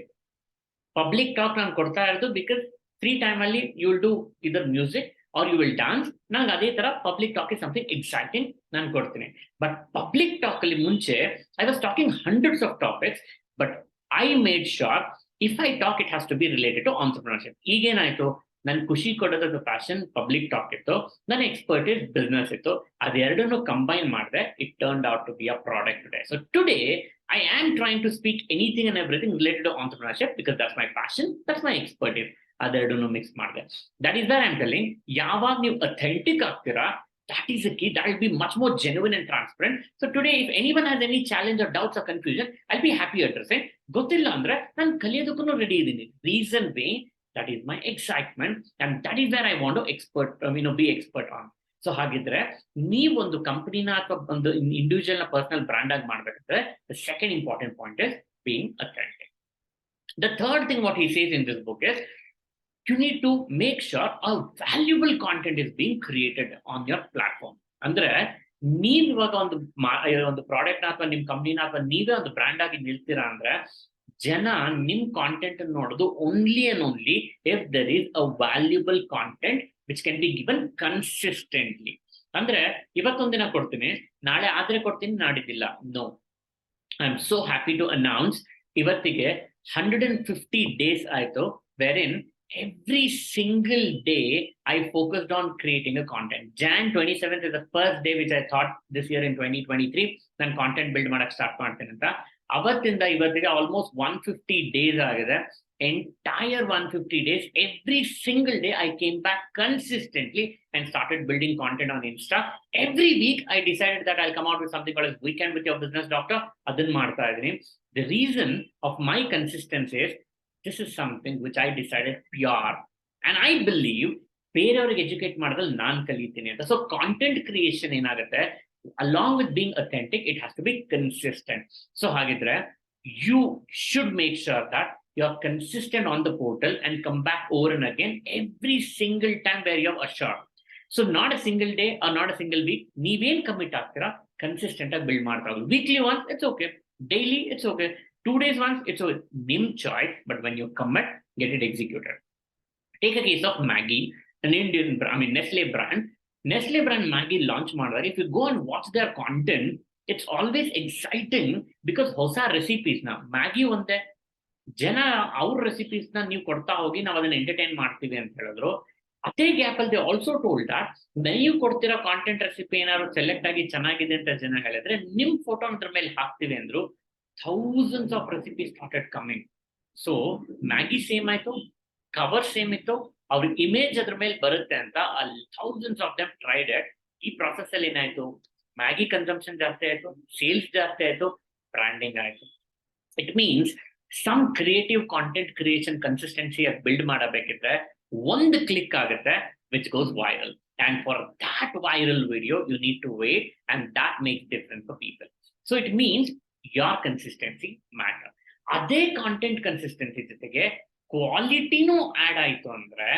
Public talk ನಾನು ಕೊಡ್ತಾ ಇರೋದು ಬಿಕಾಸ್ ಫ್ರೀ ಟೈಮ್ ಅಲ್ಲಿ you will do either music or you will dance. ನಂಗೆ ಅದೇ ತರ public talk is something exciting ನಾನು ಕೊಡ್ತೀನಿ. But public talk ಅಲ್ಲಿ ಮುಂಚೆ I was talking hundreds of topics, but I made sure if I talk it has to be related to entrepreneurship. ಈಗೇನಾಯ್ತು, ನನ್ ಖುಷಿ ಕೊಡೋದು ಪ್ಯಾಷನ್ ಪಬ್ಲಿಕ್ ಟಾಕ್ ಇತ್ತು, ನನ್ನ ಎಕ್ಸ್ಪರ್ಟೀಸ್ ಬಿಸ್ನೆಸ್ ಇತ್ತು, ಅದೆರಡನ್ನು ಕಂಬೈನ್ ಮಾಡಿದ್ರೆ it turned out to be a product today. So today I am trying to speak anything and everything related to entrepreneurship because that's my passion, that's my expertise. ಅದೆರಡನ್ನು mix ಮಾಡಿದೆ. That is where I'm telling, ಯಾವಾಗ ನೀವು authentic ಆಗ್ತೀರಾ, that is the key. That will be much more genuine and transparent. So today, if anyone has any challenge or doubts or confusion, I'll be happy addressing. ಗೊತ್ತಿಲ್ಲ ಅಂದ್ರೆ ನಾನು ಕಲಿಯೋದಕ್ಕೂ ready ಇದ್ದೀನಿ. Reason being, that is my excitement and that is where I want to be expert on. So ಹಾಗಿದ್ರೆ ನೀವೊಂದು ಕಂಪನಿನ ಅಥವಾ ಒಂದು individual ನ ಪರ್ಸನಲ್ ಬ್ರಾಂಡ್ ಆಗಿ ಮಾಡ್ಬೇಕಂದ್ರೆ the second important point is being authentic. The third thing what he says in this book is you need to make sure a valuable content is being created on your platform. ಅಂದ್ರೆ ನೀವ್ ಇವಾಗ ಒಂದು product ನ ಅಥವಾ ನಿಮ್ ಕಂಪ್ನಿನ ಅಥವಾ ನೀವೇ ಒಂದು ಬ್ರ್ಯಾಂಡ್ ಆಗಿ ನಿಲ್ತೀರಾ ಅಂದ್ರೆ ಜನ ನಿಮ್ ಕಾಂಟೆಂಟ್ ನೋಡೋದು only and only if there is a valuable content which can be given consistently. ಅಂದ್ರೆ ಇವತ್ತೊಂದಿನ ಕೊಡ್ತೀನಿ, ನಾಳೆ ಆದ್ರೆ ಕೊಡ್ತೀನಿ, ನಾಡಿದ್ದಿಲ್ಲ. No, I am so happy to announce ಇವತ್ತಿಗೆ 150 days ಆಯ್ತು wherein every single day I focused on creating a content. Jan 27th is the first day which I thought this year in 2023 ನಾನು ಕಾಂಟೆಂಟ್ ಬಿಲ್ಡ್ ಮಾಡಕ್ start ಮಾಡ್ತೇನೆ ಅಂತ. ಅವತ್ತಿಂದ ಇವತ್ತಿಗೆ almost 150 days ಆಗಿದೆ. Entire 150 days, every single day I came back consistently and started building content on Insta. Every week I decided that I'll come out with something called as Weekend with Your Business Doctor. ಅದನ್ನ ಮಾಡ್ತಾ ಇದೀನಿ. The reason of my consistency is this is something which I decided pure and I believe ಬೇರೆಯವ್ರಿಗೆ educate ಮಾಡೋದ್ರಲ್ಲಿ ನಾನು ಕಲಿತೀನಿ ಅಂತ. So content creation ಏನಾಗುತ್ತೆ, along with being authentic, it has to be consistent. So ಹಾಗಿದ್ರೆ you should make sure that you're consistent on the portal and come back over and again every single time where you have assured. So not a single day or not a single week, ನೀವೇನ್ commit ಆಗ್ತೀರಾ consistent ಆಗಿ build ಮಾಡ್ತಾ ಹೋಗಿ. Weekly once it's okay, daily it's okay, 2 days once, it's a nim choice, but when you commit, get it executed. Take a case of Maggi, an Indian, Nestle brand. Nestle brand Maggi launch ಮಾಡಿದಾಗ, if you go and watch their content, it's always exciting because ಹೊಸ recipes ನ Maggi ಒಂದೇ ಜನ ಅವ್ರ recipes ನ ನೀವು ಕೊಡ್ತಾ ಹೋಗಿ ನಾವು ಅದನ್ನ ಎಂಟರ್ಟೈನ್ ಮಾಡ್ತೀವಿ ಅಂತ ಹೇಳಿದ್ರು. ಅದೇ ಗ್ಯಾಪ್ ಅಲ್ಲಿ ಆಲ್ಸೋ ಟೋಲ್ಡ್ ದಟ್ ನೀವು ಕೊಡ್ತಿರೋ ಕಾಂಟೆಂಟ್ ರೆಸಿಪಿ ಏನಾದ್ರು ಸೆಲೆಕ್ಟ್ ಆಗಿ ಚೆನ್ನಾಗಿದೆ ಅಂತ ಜನ ಹೇಳಿದ್ರೆ ನಿಮ್ ಫೋಟೋ ಅದ್ರ ಮೇಲೆ ಹಾಕ್ತಿವಿ ಅಂದ್ರು. Thousands of recipes started coming. So Maggi same ಆಯ್ತು, ಕವರ್ ಸೇಮ್ ಇತ್ತು, ಅವ್ರ ಇಮೇಜ್ ಅದ್ರ ಮೇಲೆ ಬರುತ್ತೆ ಅಂತ thousands of them tried it. ಈ ಪ್ರಾಸೆಸ್ ಅಲ್ಲಿ ಏನಾಯ್ತು, ಮ್ಯಾಗಿ ಕನ್ಸಂಪ್ಷನ್ ಜಾಸ್ತಿ ಆಯ್ತು, ಸೇಲ್ಸ್ ಜಾಸ್ತಿ ಆಯ್ತು, ಬ್ರಾಂಡಿಂಗ್ ಆಯ್ತು. It means some creative content creation consistency build ಮಾಡಬೇಕಿದ್ರೆ ಒಂದು ಕ್ಲಿಕ್ ಆಗುತ್ತೆ which goes viral. And for that viral video you need to wait and that makes difference for people. So it means your consistency matter. ಅದೇ content consistency ಜೊತೆಗೆ ಕ್ವಾಲಿಟಿನೂ add ಆಯ್ತು ಅಂದ್ರೆ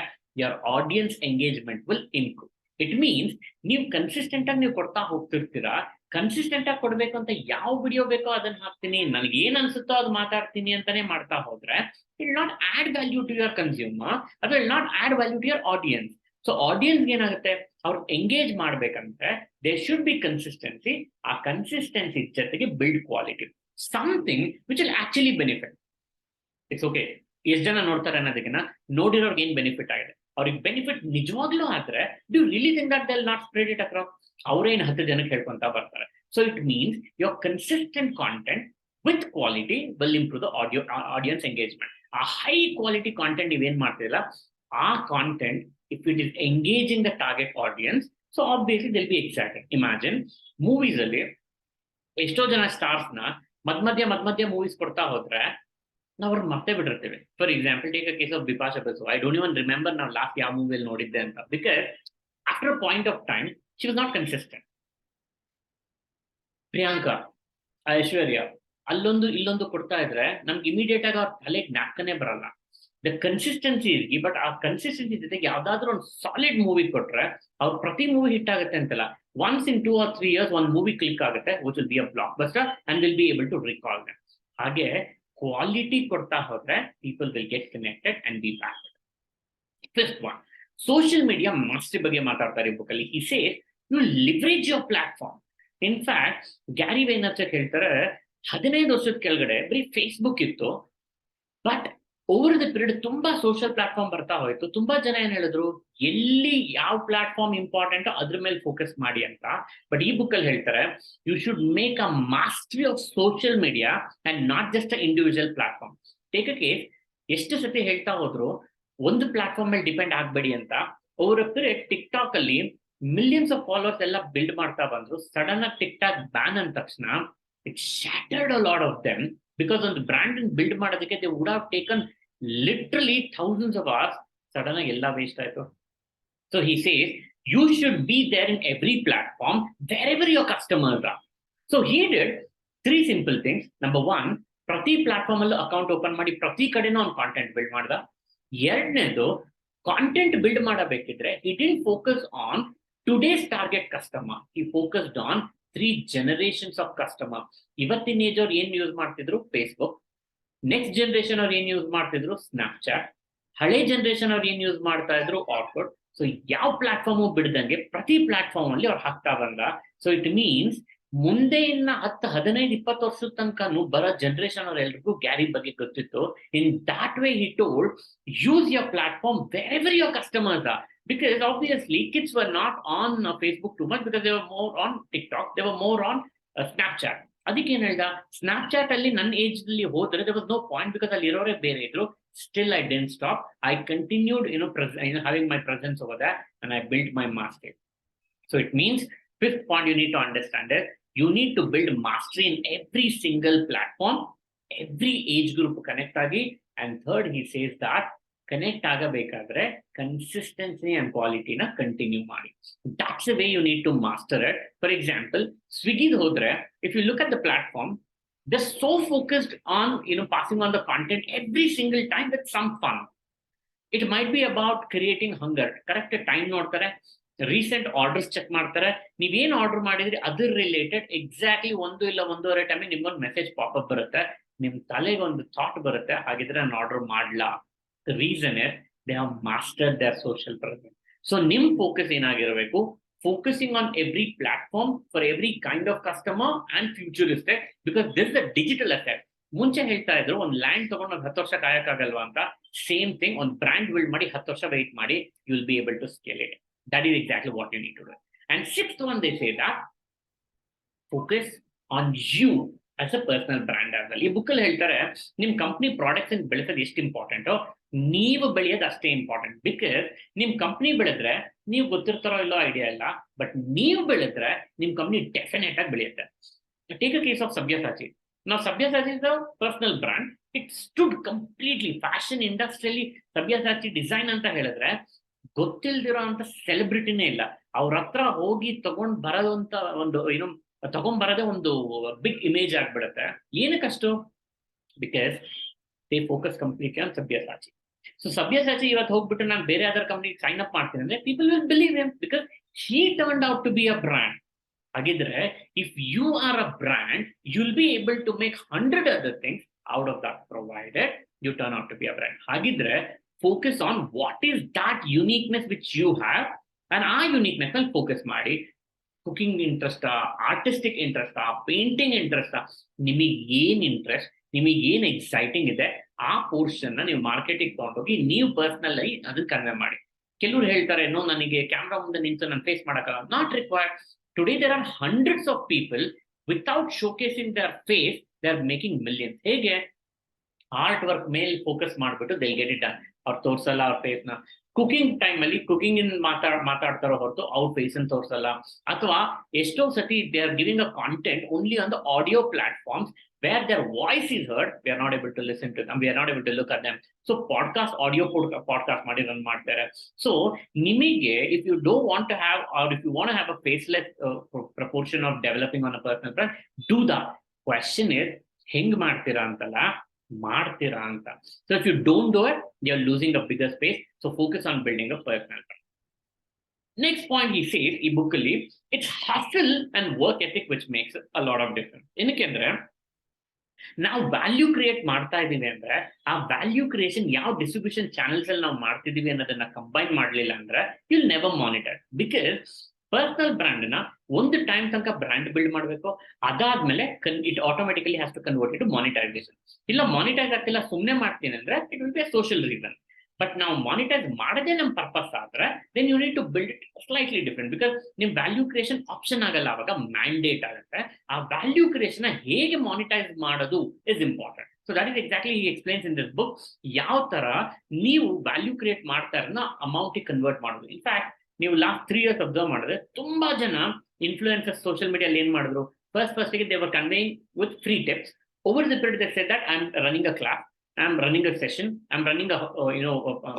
your audience engagement will improve. It means ನೀವು consistent ಆಗಿ ನೀವು ಕೊಡ್ತಾ ಹೋಗ್ತಿರ್ತೀರಾ. Consistent ಆಗಿ ಕೊಡ್ಬೇಕು ಅಂತ ಯಾವ ವಿಡಿಯೋ ಬೇಕೋ ಅದನ್ನ ಹಾಕ್ತೀನಿ, ನನಗೆ ಏನ್ ಅನ್ಸುತ್ತೋ ಅದು ಮಾತಾಡ್ತೀನಿ ಅಂತಾನೆ ಮಾಡ್ತಾ ಹೋದ್ರೆ it will not add value to your consumer, ಅದು will not add value to your audience. So audience ಏನಾಗುತ್ತೆ, ಅವ್ರು ಎಂಗೇಜ್ ಮಾಡ್ಬೇಕಂದ್ರೆ ದೇರ್ ಶುಡ್ ಬಿ ಕನ್ಸಿಸ್ಟೆನ್ಸಿ. ಆ ಕನ್ಸಿಸ್ಟೆನ್ಸಿ ಜೊತೆಗೆ build quality, something which will actually benefit. It's okay ಎಷ್ಟು ಜನ ನೋಡ್ತಾರೆ ಅನ್ನೋದಕ್ಕಿಂತ ನೋಡಿರೋರ್ಗೆ ಏನ್ ಬೆನಿಫಿಟ್ ಆಗಿದೆ, ಅವ್ರಿಗೆ ಬೆನಿಫಿಟ್ ನಿಜವಾಗ್ಲೂ ಆದ್ರೆ do really think that they will not spread it across. ಅವ್ರೇನ್ 10 ಜನಕ್ಕೆ ಹೇಳ್ಕೊಂತ ಬರ್ತಾರೆ. So it means your consistent content with quality will improve the audience engagement. ಆ ಹೈ ಕ್ವಾಲಿಟಿ ಕಾಂಟೆಂಟ್ ನೀವೇನ್ ಮಾಡ್ತಿಲ್ಲ, ಆ content if it is engaging the target audience, so obviously they'll be excited. Imagine movies ಅಲ್ಲಿ ಎಷ್ಟೋ ಜನ stars ನ ಮಧ್ಯ movies ಕೊಡ್ತಾ ಹೋದ್ರೆ ನಾವು ಅವ್ರನ್ನ ಮತ್ತೆ ಬಿಟ್ಟಿರ್ತೀವಿ. For example take a case of Bipasha Basu. I don't even remember ನಾವು ಲಾಸ್ಟ್ ಯಾವ ಮೂವಿಯಲ್ಲಿ ನೋಡಿದ್ದೆ ಅಂತ, because after a point of time she was not consistent. Priyanka, Aishwarya ಅಲ್ಲೊಂದು ಇಲ್ಲೊಂದು ಕೊಡ್ತಾ ಇದ್ರೆ ನಮ್ಗೆ ಇಮಿಡಿಯೇಟ್ ಆಗಿ ಅವ್ರ ತಲೆಗೆ ಜ್ಞಾಪಕನೇ ಬರಲ್ಲ. ದ ಕನ್ಸಿಸ್ಟೆನ್ಸಿ ಇರ್ಗಿ, ಬಟ್ ಆ ಕನ್ಸಿಸ್ಟೆನ್ಸಿ ಜೊತೆಗೆ ಯಾವ್ದಾದ್ರು ಒಂದು ಸಾಲಿಡ್ ಮೂವಿ ಕೊಟ್ರೆ ಅವ್ರ ಪ್ರತಿ ಮೂವಿ ಹಿಟ್ ಆಗುತ್ತೆ ಅಂತಲ್ಲ, ಒನ್ಸ್ ಇನ್ 2 or 3 years ಒಂದು ಮೂವಿ ಕ್ಲಿಕ್ ಆಗುತ್ತೆ which will be a blockbuster and will be able to recall them. ಹಾಗೆ ಕ್ವಾಲಿಟಿ ಕೊಡ್ತಾ ಹೋದ್ರೆ people will get connected and be back. Fifth one, social media mastery ಬಗ್ಗೆ ಮಾತಾಡ್ತಾರೆ ಈ ಬುಕ್ಕಲ್ಲಿ. ಈ say you leverage your platform. In fact Gary Vaynerchuk ಹೇಳ್ತಾರೆ 15 ವರ್ಷದ ಕೆಳಗಡೆ ಬರೀ ಫೇಸ್ಬುಕ್ ಇತ್ತು, ಬಟ್ ಓವರ್ ದ ಪೀರಿಯಡ್ ತುಂಬಾ ಸೋಷಿಯಲ್ ಪ್ಲಾಟ್ಫಾರ್ಮ್ ಬರ್ತಾ ಹೋಯ್ತು. ತುಂಬಾ ಜನ ಏನ್ ಹೇಳಿದ್ರು, ಎಲ್ಲಿ ಯಾವ ಪ್ಲಾಟ್ಫಾರ್ಮ್ ಇಂಪಾರ್ಟೆಂಟ್ ಅದ್ರ ಮೇಲೆ ಫೋಕಸ್ ಮಾಡಿ ಅಂತ. ಬಟ್ ಈ ಬುಕ್ ಅಲ್ಲಿ ಹೇಳ್ತಾರೆ you should make a mastery of social media and not just a individual platform. Take a case, ಎಷ್ಟು ಸತಿ ಹೇಳ್ತಾ ಹೋದ್ರು ಒಂದು ಪ್ಲಾಟ್ಫಾರ್ಮ್ ಮೇಲೆ ಡಿಪೆಂಡ್ ಆಗ್ಬೇಡಿ ಅಂತ. Over a period TikTok ಅಲ್ಲಿ ಮಿಲಿಯನ್ಸ್ ಆಫ್ ಫಾಲೋವರ್ಸ್ ಎಲ್ಲ ಬಿಲ್ಡ್ ಮಾಡ್ತಾ ಬಂದ್ರು. ಸಡನ್ ಆಗಿ ಟಿಕ್ ಟಾಕ್ ಬ್ಯಾನ್ ಅಂದ ತಕ್ಷಣ it shattered a lot of them, because ಒಂದು ಬ್ರ್ಯಾಂಡ್ ಬಿಲ್ಡ್ ಮಾಡೋದಕ್ಕೆ they would have taken literally thousands of hours. Sudden ಆಗಿ ಎಲ್ಲ ವೇಸ್ಟ್ ಆಯ್ತು. So he says you should be there in every platform wherever your customers are. So he did 3 simple things. Number 1, ಪ್ರತಿ platform ಅಲ್ಲೂ account open ಮಾಡಿ ಪ್ರತಿ ಕಡೆನೂ ಒಂದು content build ಮಾಡ್ದ. ಎರಡನೇದು, ಕಾಂಟೆಂಟ್ ಬಿಲ್ಡ್ ಮಾಡಬೇಕಿದ್ರೆ he didn't focus on today's target customer, he focused on 3 generations of customer. ಇವತ್ತಿನ ಏಜ್ ಅವ್ರು ಏನ್ ಯೂಸ್ ಮಾಡ್ತಿದ್ರು, ಫೇಸ್ಬುಕ್. ನೆಕ್ಸ್ಟ್ ಜನರೇಷನ್ ಅವ್ರು ಏನ್ ಯೂಸ್ ಮಾಡ್ತಿದ್ರು, ಸ್ನ್ಯಾಪ್ಚಾಟ್. ಹಳೆ ಜನರೇಷನ್ ಅವ್ರು ಏನ್ ಯೂಸ್ ಮಾಡ್ತಾ ಇದ್ರು, ಆರ್ಕುಟ್. ಸೊ ಯಾವ ಪ್ಲಾಟ್ಫಾರ್ಮ್ ಬಿಡದಂಗೆ ಪ್ರತಿ ಪ್ಲಾಟ್ಫಾರ್ಮ್ ಅಲ್ಲಿ ಅವ್ರು ಹಾಕ್ತಾ ಬಂದ. ಸೊ ಇಟ್ ಮೀನ್ಸ್ ಮುಂದೆ ಇನ್ನ 10, 15, 20 ವರ್ಷದ ತನಕನೂ ಬರೋ ಜನರೇಷನ್ ಅವ್ರೆಲ್ರಿಗೂ ಗ್ಯಾರಿ ಬಗ್ಗೆ ಗೊತ್ತಿತ್ತು. In that way he told use your platform wherever your customers are. Because obviously kids were not on Facebook too much because they were more on TikTok, they were more on Snapchat. ಅದಕ್ಕೆ ಏನ್ ಹೇಳ್ದ, Snapchat ಅಲ್ಲಿ ನನ್ನ age ಅಲ್ಲಿ ಹೋದ್ರೆ there was no point because ಅಲ್ಲಿ ಇರೋರೇ ಬೇರೆ ಇದ್ರು. Still I didn't stop, I continued having my presence over there and I built my mastery. So it means, fifth point you need to understand is you need to build mastery in every single platform, every age group connect agi. And third, he says that connect ಆಗಬೇಕಾದ್ರೆ consistency and ಕ್ವಾಲಿಟಿನ continue ಮಾಡಿ. That's the way you need to master it. For example, ಸ್ವಿಗ್ಗಿದ್ ಹೋದ್ರೆ if you look at the platform, they so focused on passing on the content every single time with some fun. It might be about creating hunger. Correct time ನೋಡ್ತಾರೆ, recent orders check ಮಾಡ್ತಾರೆ, ನೀವೇನ್ order ಮಾಡಿದ್ರಿ ಅದ್ರ related exactly 1 ಇಲ್ಲ 1.5 time ನಿಮ್ಗೊಂದು message popup ಬರುತ್ತೆ, ನಿಮ್ ತಲೆಗೆ ಒಂದು ಥಾಟ್ ಬರುತ್ತೆ, ಹಾಗಿದ್ರೆ ನಾನು ಆರ್ಡರ್ ಮಾಡ್ಲಾ. The reason is they have mastered their social presence. So nim focus ಏನಾಗಿರಬೇಕು, focusing on every platform for every kind of customer and futuristic, because this is a digital asset. ಮುಂಚೆ ಹೇಳ್ತಾ ಇದ್ರು ಒಂದು land ತಗೊಂಡು 10 ವರ್ಷ ಕಾಯಕ್ಕಾಗಲ್ವಾ ಅಂತ. ಸೇಮ್ ಥಿಂಗ್, ಒಂದು ಬ್ರ್ಯಾಂಡ್ ಬಿಲ್ಡ್ ಮಾಡಿ 10 ವರ್ಷ ವೆಯ್ಟ್ ಮಾಡಿ, you will be able to scale it. That is exactly what you need to do. And sixth one, they say that focus on you as a personal brand. ಆದ್ಮೇಲೆ ಈ ಬುಕ್ಕಲ್ಲಿ ಹೇಳ್ತಾರೆ ನಿಮ್ company products ಬೆಳೆಸೋದು ಎಷ್ಟು ಇಂಪಾರ್ಟೆಂಟೋ, ನೀವು ಬೆಳೆಯೋದು ಅಷ್ಟೇ ಇಂಪಾರ್ಟೆಂಟ್. ಬಿಕಾಸ್ ನಿಮ್ ಕಂಪ್ನಿ ಬೆಳೆದ್ರೆ ನೀವು ಗೊತ್ತಿರ್ತಾರೋ ಇಲ್ಲೋ ಐಡಿಯಾ ಇಲ್ಲ, ಬಟ್ ನೀವು ಬೆಳೆದ್ರೆ ನಿಮ್ ಕಂಪ್ನಿ ಡೆಫಿನೆಟ್ ಆಗಿ ಬೆಳೆಯುತ್ತೆ. Take a case of Sabyasachi. ನಾವು Sabyasachi is a personal brand. It stood completely fashion ಇಂಡಸ್ಟ್ರಿಯಲ್ಲಿ. ಸಬ್ಯಸಾಚಿ ಡಿಸೈನ್ ಅಂತ ಹೇಳಿದ್ರೆ ಗೊತ್ತಿಲ್ದಿರೋ ಅಂತ ಸೆಲೆಬ್ರಿಟಿನೇ ಇಲ್ಲ. ಅವ್ರ ಹತ್ರ ಹೋಗಿ ತಗೊಂಡ್ ಬರೋದು ಅಂತ ಒಂದು ತಗೊಂಡ್ ಬರೋದೇ ಒಂದು ಬಿಗ್ ಇಮೇಜ್ ಆಗ್ಬಿಡುತ್ತೆ. ಏನಕ್ಕಷ್ಟು? Because they focus completely on Sabyasachi. So Sabyasachi ಇವತ್ತು ಹೋಗ್ಬಿಟ್ಟು ನಾನು ಬೇರೆ ಯಾವ್ದಾರ ಕಂಪ್ನಿಗೆ ಸೈನ್ ಅಪ್ ಮಾಡ್ತೀನಿ ಅಂದ್ರೆ people will believe him because he turned out to be a brand. ಹಾಗಿದ್ರೆ if you are a brand, you will be able to make 100 other things out of that, provided you turn out to be a brand. ಹಾಗಿದ್ರೆ focus on what is that uniqueness which you have, and ಆ uniqueness ಅಲ್ಲಿ focus ಮಾಡಿ. Cooking ಇಂಟ್ರೆಸ್ಟಾ, artistic ಇಂಟ್ರೆಸ್ಟಾ, painting ಇಂಟ್ರೆಸ್ಟಾ, ನಿಮಗೆ ಏನ್ interest, ನಿಮಗೆ ಏನ್ ಎಕ್ಸೈಟಿಂಗ್ ಇದೆ, ಆ ಪೋರ್ಷನ್ ನೀವು ಮಾರ್ಕೆಟಿಂಗ್ ತಗೊಂಡೋಗಿ ನೀವು ಪರ್ಸನಲ್ ಆಗಿ ಅದನ್ನ ಕನ್ವೆ ಮಾಡಿ. ಕೆಲವರು ಹೇಳ್ತಾರೆ, ನೋ ನನಗೆ ಕ್ಯಾಮ್ರಾ ಮುಂದೆ ನಿಂತು ನಾನು ಫೇಸ್ ಮಾಡಕ್ಕಲ್ಲ. Not required. Today there are hundreds of people without showcasing their face they are making millions. ಹೇಗೆ? ಆರ್ಟ್ ವರ್ಕ್ ಮೇಲೆ ಫೋಕಸ್ ಮಾಡ್ಬಿಟ್ಟು ದೇ ಗೆಟ್ ಇಟ್ ಡನ್. ಅವ್ರು ತೋರ್ಸಲ್ಲ ಅವ್ರ ಫೇಸ್ ನ. ಕುಕಿಂಗ್ ಟೈಮ್ ಅಲ್ಲಿ ಕುಕಿಂಗ್ ಇನ್ ಮಾತಾಡ್ತಾರೋ ಹೊರತು ಅವ್ರ ಫೇಸ್ ಅನ್ನು ತೋರ್ಸಲ್ಲ. ಅಥವಾ ಎಷ್ಟೋ ಸತಿ they are giving a content only on the audio platforms where their voice is heard, we are not able to listen to them, we are not able to look at them. So podcast, audio podcast ಮಾಡಿ run ಮಾಡ್ತಾರೆ. So ನಿಮಗೆ if you don't want to have, or if you want to have a faceless proportion of developing on a personal brand, do that. Question is ಹೆಂಗ್ ಮಾಡ್ತೀರಾ ಅಂತಲ್ಲ, ಮಾಡ್ತೀರಾ ಅಂತ. So if you don't do it, you are losing a bigger space. So focus on building a personal brand. Next point he says ಈ book ಅಲ್ಲಿ, it's hustle and work ethic which makes a lot of difference. ಏನಕ್ಕೆ ಅಂದ್ರೆ ನಾವು value create ಮಾಡ್ತಾ ಇದೀವಿ ಅಂದ್ರೆ ಆ value creation ಯಾವ ಡಿಸ್ಟ್ರಿಬ್ಯೂಷನ್ ಚಾನೆಲ್ಸ್ ಅಲ್ಲಿ ನಾವು ಮಾಡ್ತಿದೀವಿ ಅನ್ನೋದನ್ನ ಕಂಬೈನ್ ಮಾಡ್ಲಿಲ್ಲ ಅಂದ್ರೆ will never monitor. Because personal brand ನ ಒಂದು ಟೈಮ್ ತನಕ ಬ್ರ್ಯಾಂಡ್ ಬಿಲ್ಡ್ ಮಾಡಬೇಕು, ಅದಾದ್ಮೇಲೆ it automatically has to convert it monetization. ಇಲ್ಲ ಮಾನಿಟೈಸ್ ಆಗ್ತಿಲ್ಲ ಸುಮ್ಮನೆ ಮಾಡ್ತೀನಿ ಅಂದ್ರೆ it will be a social reason. But ನಾವು ಮಾನಿಟೈಸ್ ಮಾಡದೆ ನಮ್ಮ ಪರ್ಪಸ್ ಆದ್ರೆ then you need to build it slightly different. Because ನಿಮ್ ವ್ಯಾಲ್ಯೂ ಕ್ರಿಯೇಷನ್ ಆಪ್ಷನ್ ಆಗಲ್ಲ, ಅವಾಗ ಮ್ಯಾಂಡೇಟ್ ಆಗುತ್ತೆ. ಆ ವ್ಯಾಲ್ಯೂ ಕ್ರಿಯೇಷನ್ ಹೇಗೆ ಮಾನಿಟೈಸ್ ಮಾಡೋದು is important. So that is exactly he explains in this book. ಯಾವ ತರ ನೀವು ವ್ಯಾಲ್ಯೂ ಕ್ರಿಯೇಟ್ ಮಾಡ್ತಾ ಇರೋದನ್ನ ಅಮೌಂಟ್ ಕನ್ವರ್ಟ್ ಮಾಡೋದು. ಇನ್ಫ್ಯಾಕ್ಟ್ ನೀವು ಲಾಸ್ಟ್ 3 years ಅಬ್ಸರ್ವ್ ಮಾಡಿದ್ರೆ ತುಂಬಾ ಜನ ಇನ್ಫ್ಲೂಯೆನ್ಸರ್ಸ್ ಸೋಷಿಯಲ್ ಮೀಡಿಯಲ್ಲಿ ಏನ್ ಮಾಡಿದ್ರು, first they were conveying with free tips. Over the period they said that I am running a class, I'm running a session, I'm running a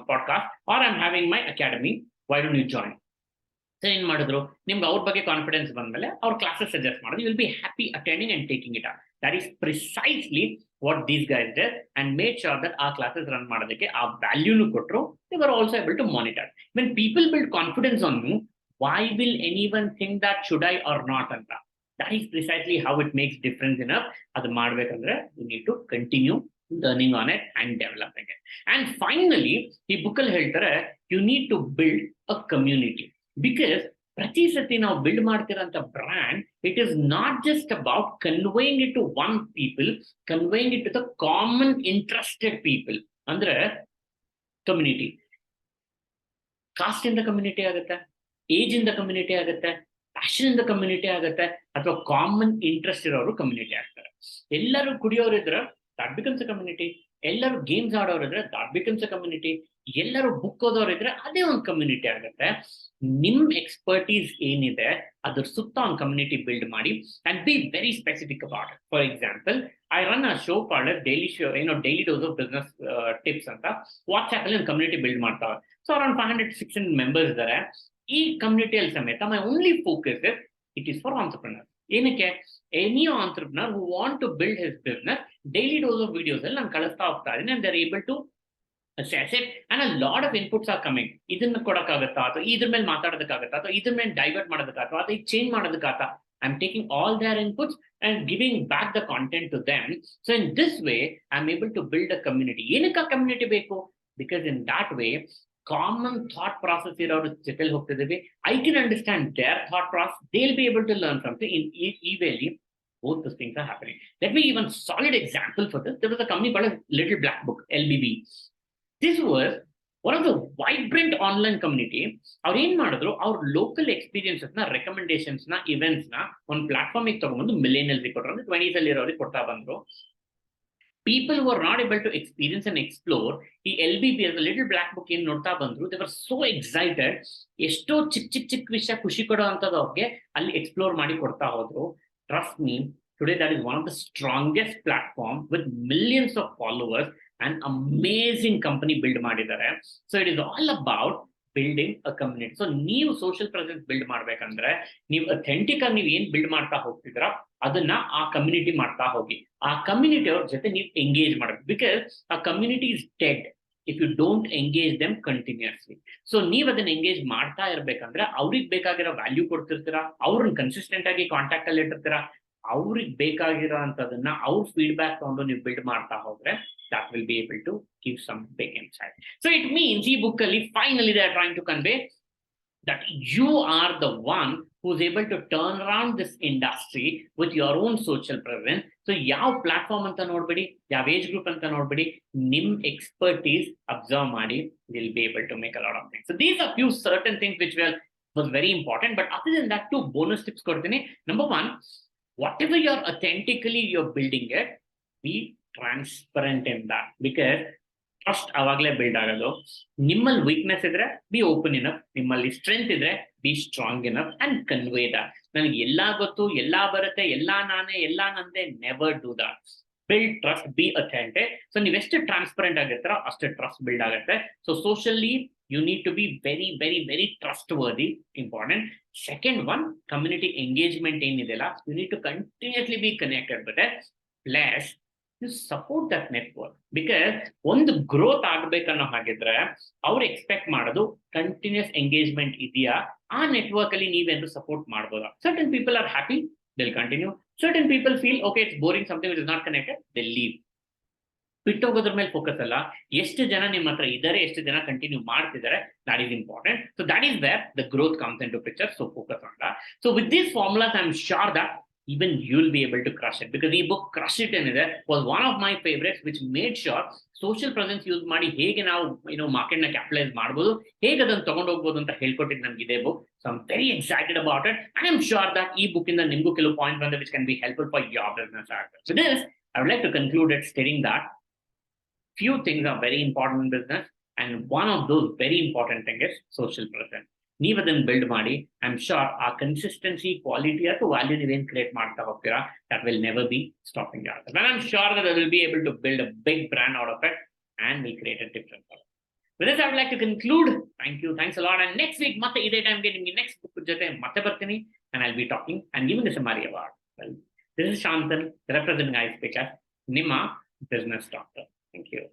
podcast, or I'm having my academy. Why don't you join? So ಏನ್ ಮಾಡಿದ್ರು, ನಿಮ್ಗೆ ಅವ್ರ ಬಗ್ಗೆ confidence ಬಂದ್ಮೇಲೆ ಅವ್ರ classes suggest ಮಾಡಿದ್ರು. You will be happy attending and taking it up. That is precisely what these guys did and made sure that ಆ classes run ಮಾಡೋದಕ್ಕೆ ಆ ವ್ಯಾಲ್ಯೂನು ಕೊಟ್ಟರು. They were also able to monitor. When people build confidence on you, why will anyone think that should I or not ಅಂತ. That is precisely how it makes difference enough. ಅದು ಮಾಡ್ಬೇಕಂದ್ರೆ you need to continue learning on it and developing it. And finally, ಈ ಬುಕ್ಕಲ್ಲಿ ಹೇಳ್ತಾರೆ you need to build a community. Because ಪ್ರತಿ ಸತಿ ನಾವು build ಮಾಡ್ತಿರೋಂಥ brand, it is not just about conveying it to one people, conveying it to the common interested people. ಅಂದ್ರೆ community, caste ಇಂದ community ಆಗುತ್ತೆ, ಏಜ್ ಇಂದ ಕಮ್ಯುನಿಟಿ ಆಗುತ್ತೆ, passion ಇಂದ ಕಮ್ಯುನಿಟಿ ಆಗುತ್ತೆ, ಅಥವಾ ಕಾಮನ್ ಇಂಟ್ರೆಸ್ಟ್ ಇರೋರು ಕಮ್ಯುನಿಟಿ ಆಗ್ತಾರೆ. ಎಲ್ಲರೂ ಕುಡಿಯೋರಿದ್ರೆ that becomes a community. ಎಲ್ಲರೂ ಗೇಮ್ಸ್ ಆಡೋರಿದ್ರೆ that becomes a community. ಎಲ್ಲರೂ ಬುಕ್ ಓದೋರಿದ್ರೆ ಅದೇ ಒಂದು ಕಮ್ಯುನಿಟಿ ಆಗುತ್ತೆ. ನಿಮ್ ಎಕ್ಸ್ಪರ್ಟೀಸ್ ಏನಿದೆ ಅದ್ರ ಸುತ್ತ ಒಂದು ಕಮ್ಯುನಿಟಿ ಬಿಲ್ಡ್ ಮಾಡಿ and be very specific about it. For example, I run a show called daily show, daily dose of business tips ಅಂತ. ವಾಟ್ಸ್ಆಪ್ ಅಲ್ಲಿ ಒಂದು ಕಮ್ಯುನಿಟಿ ಬಿಲ್ಡ್ ಮಾಡ್ತಾರೆ. ಸೊ ಅರೌಂಡ್ 500-600 ಮೆಂಬರ್ಸ್ ಇದ್ದಾರೆ. ಈ ಕಮ್ಯುನಿಟಿಯಲ್ಲಿ ಸಮೇತ my only focus it is for entrepreneur. ಏನಕ್ಕೆ? Any entrepreneur who want to build his business, daily dose of videos ಅಲ್ಲಿ ನಾನು ಕಳಿಸ್ತಾ ಹೋಗ್ತಾ ಇದ್ದೀನಿ and they are able to assess it and a lot of inputs are coming. ಇದನ್ನ ಕೊಡಕ್ಕಾಗತ್ತಾ, ಅಥವಾ ಇದ್ರ ಮೇಲೆ ಮಾತಾಡೋದಕ್ಕಾಗತ್ತಾ, ಅಥವಾ ಇದ್ರ ಮೇಲೆ ಡೈವರ್ಟ್ ಮಾಡೋದಕ್ಕಾಗತ್ತಾ, ಅಥವಾ change ಮಾಡೋದಕ್ಕಾಗತ್ತಾ. I'm taking all their inputs and giving back the content to them. So in this way, I'm able to build a community. ಏನಕ್ಕೆ community ಬೇಕು? Because in that way, common thought process ಇರೋರು ಜೊತೆಲಿ ಹೋಗ್ತಿದ್ದೀವಿ. I can understand their thought process. They'll be able to learn something. In evenly, both those things are happening. Let me give a solid example for this. There was a company called Little Black Book, LBB. This was one of the vibrant online community. ಅವ್ರು ಏನ್ ಮಾಡಿದ್ರು, ಅವ್ರ local experiences ನ, recommendations ನ, events ನ ಒಂದು platform ತಗೊಂಡು millennials ಕೊಟ್ಟರು. ಅಂದ್ರೆ 20s ಅಲ್ಲಿ ಇರೋರಿಗೆ ಕೊಡ್ತಾ ಬಂದ್ರು. People who are not able to experience and explore ಈ LBB as a Little Black Book ಏನ್ ನೋಡ್ತಾ ಬಂದ್ರು, they were so excited. ಎಷ್ಟೋ ಚಿಕ್ಕ ವಿಷಯ ಖುಷಿ ಕೊಡೋ ಅಂತದ್ದು ಅವ್ರಿಗೆ ಅಲ್ಲಿ ಎಕ್ಸ್ಪ್ಲೋರ್ ಮಾಡಿ ಕೊಡ್ತಾ ಹೋದ್ರು. Trust me, today that is one of the strongest platform with millions of followers and amazing company build ಮಾಡಿದ್ದಾರೆ. So it is all about building a community. So ನೀವು ಸೋಷಿಯಲ್ ಪ್ರೆಸೆನ್ಸ್ ಬಿಲ್ಡ್ ಮಾಡ್ಬೇಕಂದ್ರೆ ನೀವು authentic ಆಗಿ ನೀವು ಏನ್ build ಮಾಡ್ತಾ ಹೋಗ್ತಿದ್ರ ಅದನ್ನ ಆ ಕಮ್ಯುನಿಟಿ ಮಾಡ್ತಾ ಹೋಗಿ. ಆ ಕಮ್ಯುನಿಟಿ ಅವ್ರ ಜೊತೆ ನೀವು ಎಂಗೇಜ್ ಮಾಡಬೇಕು. ಬಿಕಾಸ್ ಆ community is dead if you don't engage them continuously. So ನೀವ್ ಅದನ್ನ ಎಂಗೇಜ್ ಮಾಡ್ತಾ ಇರ್ಬೇಕಂದ್ರೆ ಅವ್ರಿಗೆ ಬೇಕಾಗಿರೋ ವ್ಯಾಲ್ಯೂ ಕೊಡ್ತಿರ್ತೀರಾ, ಅವ್ರನ್ನ ಕನ್ಸಿಸ್ಟೆಂಟ್ ಆಗಿ ಕಾಂಟ್ಯಾಕ್ಟ್ ಅಲ್ಲಿ ಇಟ್ಟಿರ್ತೀರಾ, ಅವ್ರಿಗೆ ಬೇಕಾಗಿರೋ ಅಂತದನ್ನ ಅವ್ರ ಫೀಡ್ಬ್ಯಾಕ್ ತಗೊಂಡು ನೀವು ಬಿಲ್ಡ್ ಮಾಡ್ತಾ ಹೋದ್ರೆ that will be able to give some big insight. So it means ಈ book ಅಲ್ಲಿ finally they are trying to convey that you are the one who's able to turn around this industry with your own social presence. So ಯಾವ platform ಅಂತ ನೋಡ್ಬೇಡಿ, ಯಾವ age group ಅಂತ ನೋಡ್ಬೇಡಿ, ನಿಮ್ expertise observe ಮಾಡಿ, will be able to make a lot of things. So these are few certain things which was very important. But other than that, 2 bonus tips ಕೊಡ್ತೀನಿ. Number 1, whatever you're authentically you're building it, be transparent in that. Because trust ಅವಾಗಲೇ build ಆಗೋದು. ನಿಮ್ಮಲ್ಲಿ weakness ಇದ್ರೆ be open enough, ನಿಮ್ಮಲ್ಲಿ strength ಇದ್ರೆ be strong enough and convey that. ನನಗೆ ಎಲ್ಲಾ ಗೊತ್ತು, ಎಲ್ಲಾ ಬರುತ್ತೆ, ಎಲ್ಲಾ ನಾನೇ, ಎಲ್ಲಾ ನಂದೇ. Never do that. Build trust, be authentic. So ನೀವೆಷ್ಟು ಟ್ರಾನ್ಸ್ಪರೆಂಟ್ ಆಗಿರ್ತಾರೋ ಅಷ್ಟು ಟ್ರಸ್ಟ್ ಬಿಲ್ಡ್ ಆಗುತ್ತೆ. So socially you need to be very, very, very trustworthy. Important. Second one, community engagement ಏನಿದೆಲ್ಲ, you need to continuously be connected with it. Plus you support that network. Because ಒಂದು growth ಆಗ್ಬೇಕನ್ನೋ ಹಾಗಿದ್ರೆ ಅವ್ರು expect ಮಾಡೋದು continuous engagement ಇದೆಯಾ, ಆ network ಅಲ್ಲಿ ನೀವೇನು support ಮಾಡ್ಬೋದಾ. Certain people are happy they'll continue. Certain people feel, okay, it's boring, something which is not connected, they'll leave. ಬಿಟ್ಟೋಗೋದ್ರ ಮೇಲೆ ಫೋಕಸ್ ಅಲ್ಲ, ಎಷ್ಟು ಜನ ನಿಮ್ಮ ಹತ್ರ ಇದ್ದಾರೆ, ಎಷ್ಟು ಜನ ಕಂಟಿನ್ಯೂ ಮಾಡ್ತಿದ್ದಾರೆ, that is important. So that is where the growth comes into picture. So focus on that. So with these formulas I am sure that even you'll be able to crush it, because e-book Crush It ಏನಿದೆ was one of my favorites, which made sure social presence use ಮಾಡಿ ಹೇಗೆ ನಾವು market ನ capitalise ಮಾಡಬಹುದು, ಹೇಗೆ ಅದನ್ನು ತಗೊಂಡು ಹೋಗಬಹುದು ಅಂತ ಹೇಳ್ಕೊಟ್ಟಿದ್ದು ನಮ್ಗೆ ಇದೇ book. So I am very excited about it. I am sure that ಈ ಬುಕ್ ಇಂದ ನಿಮಗೂ ಕೆಲವು ಪಾಯಿಂಟ್ ಬಂದ್ರೆ which can be helpful for your business as well. So this I would like to conclude it stating that few things are very important in business, and one of those very important thing is social presence. ನೀವು ಅದನ್ನು build ಮಾಡಿ, I am sure ಆ consistency, quality ಅಥವಾ value ನೀವೇನು create ಮಾಡ್ತಾ ಹೋಗ್ತೀರಾ, that will never be stopping you. And I'm sure that I will be able to build a big brand out of it and will create a different color. With this, I would like to conclude. Thank you. Thanks a lot. And next week, ಮತ್ತೆ ಇದೇ ಟೈಮ್ಗೆ ನಿಮಗೆ next book ಜೊತೆ ಮತ್ತೆ ಬರ್ತೀನಿ, and I'll be talking and giving the summary award. Well, this is Shantan, representing iSpeaker, ನಿಮ್ಮ business doctor. Thank you.